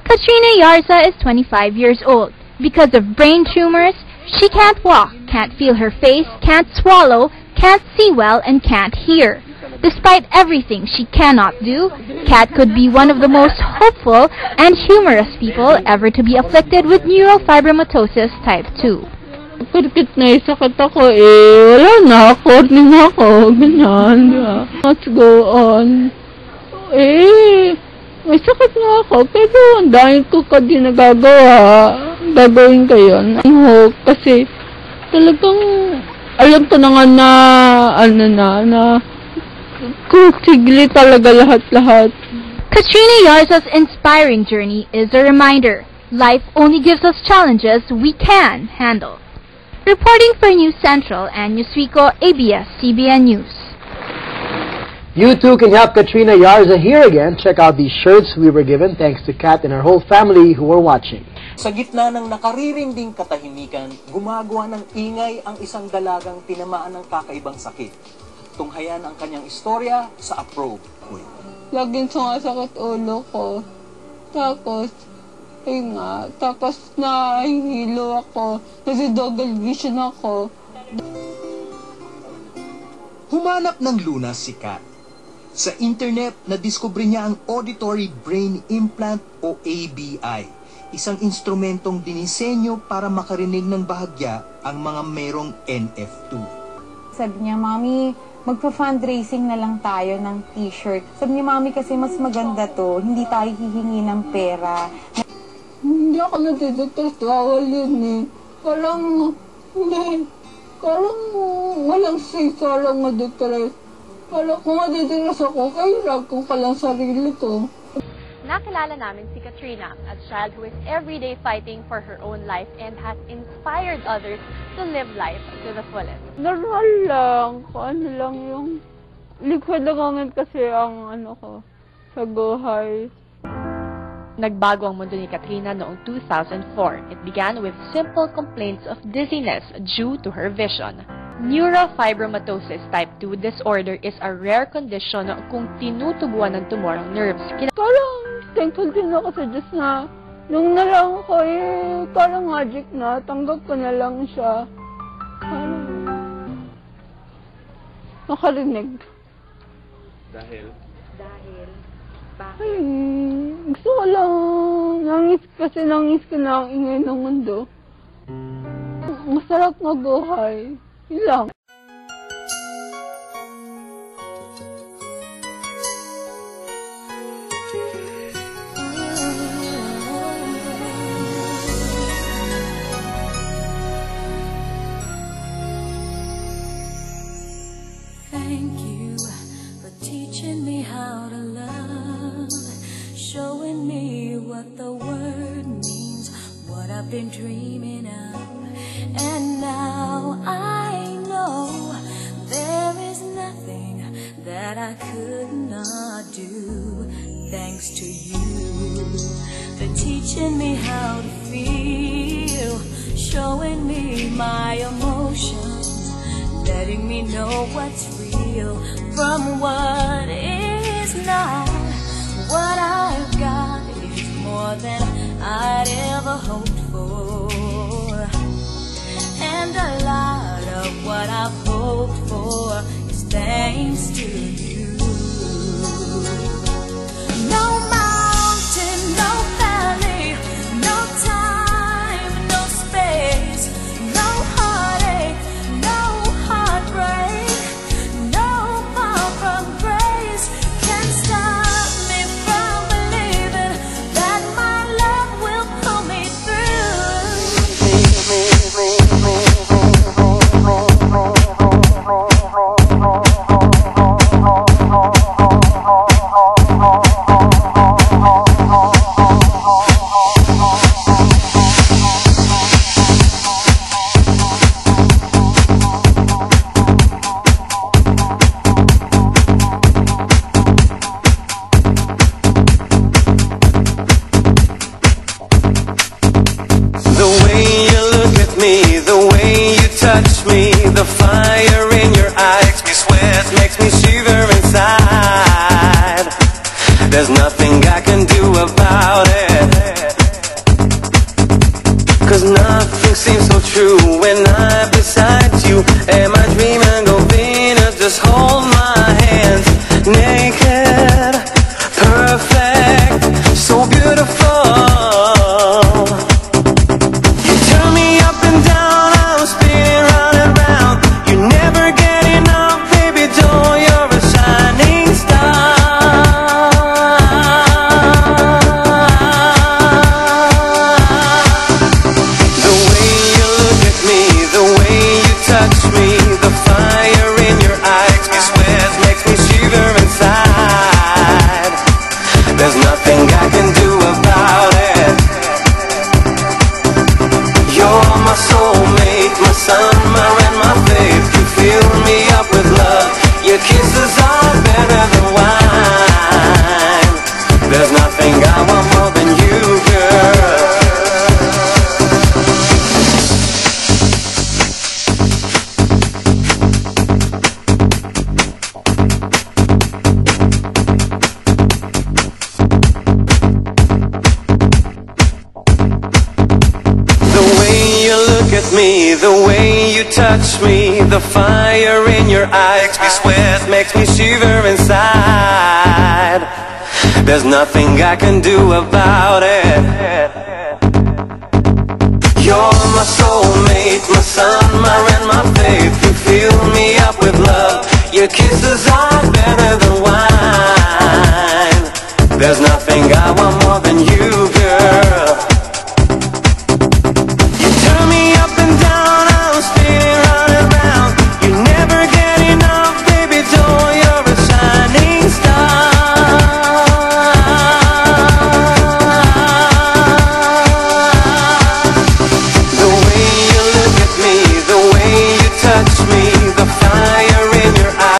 Katrina Yarza is 25 years old. Because of brain tumors, she can't walk, can't feel her face, can't swallow, can't see well, and can't hear. Despite everything she cannot do, Kat could be one of the most hopeful and humorous people ever to be afflicted with neurofibromatosis type 2. Porkit naisakit ako wala na, corny na ako, ganyan, diba? Let's go on. May sakit nga ako, pero dahil ko ka din nagagawa, gagawin ko yun. Ang hope, kasi talagang alam ko na nga na kusigli talaga lahat-lahat. Katrina Yarza's inspiring journey is a reminder. Life only gives us challenges we can handle. Reporting for News Central and Newsweeko, ABS-CBN News. You too can help Katrina Yarza here again. Check out these shirts we were given thanks to Kat and her whole family who were watching. Sa gitna ng nakariringding katahimikan, gumagawa ng ingay ang isang dalagang tinamaan ng kakaibang sakit. Tunghayan ang kanyang istorya sa Approbe. Laging sumasakit ulo ko. Tapos nahihilo ako. Kasi double vision ako. Humanap ng lunas si Kat. Sa internet, nadiskubre niya ang Auditory Brain Implant o ABI. Isang instrumentong dinisenyo para makarinig ng bahagya ang mga merong NF2. Sabi niya, Mami, magpa-fundraising na lang tayo ng t-shirt. Sabi niya, Mami, kasi mas maganda to. Hindi tayo hihingi ng pera. Hindi ako natidoktor. Bawal yun eh. Parang walang safe. Parang madoktor. Parang kung madidikras ako, kahirap kung palang sarili ko. Nakilala namin si Katrina, a child who is everyday fighting for her own life and has inspired others to live life to the fullest. Normal lang. Ano lang yung liquid lang kasi ang ko sa buhay. Nagbago ang mundo ni Katrina noong 2004. It began with simple complaints of dizziness due to her vision. Neurofibromatosis type 2 disorder is a rare condition kung tinutubuan ng tumor ang nerves. Parang thankful din ako sa Diyos na nung nalang ko parang magic na, tanggap ko na lang siya. Parang nakarinig. Dahil? Ay, gusto ko lang, nangis ko na ang ingay ng mundo. Masarap na buhay. Yun lang. Thank you for teaching me how to love, showing me what the word means, what I've been dreaming of. And now I know there is nothing that I could not do, thanks to you for teaching me how to feel, showing me my emotions, letting me know what's real from what is not. What I've got is more than I'd ever hoped for, and a lot of what I've hoped for is thanks to you. No mountain, no valley, no time, no space, no heartache, no heartbreak, no fall from grace can stop me from believing. true when I'm beside you. Am I dreaming? Go Venus, just hold my hands. Naked, perfect, so beautiful. You turn me up and down, I'm spinning round and round. You never get enough, baby doll, you're a shining star. The way you look at me, the way you touch me, the fire in your eyes, I swear it makes me shiver inside. There's nothing I can do about it. You're my soulmate, my summer and my faith. You fill me up with love. Your kisses are better than wine. There's nothing I want more than you, girl. The way you look at me, the way you touch me, the fire in your eyes, I swear it makes me shiver inside. There's nothing I can do about it. You're my soulmate, my summer and my faith. You fill me up with love. Your kisses are better than wine. There's nothing I want more than you.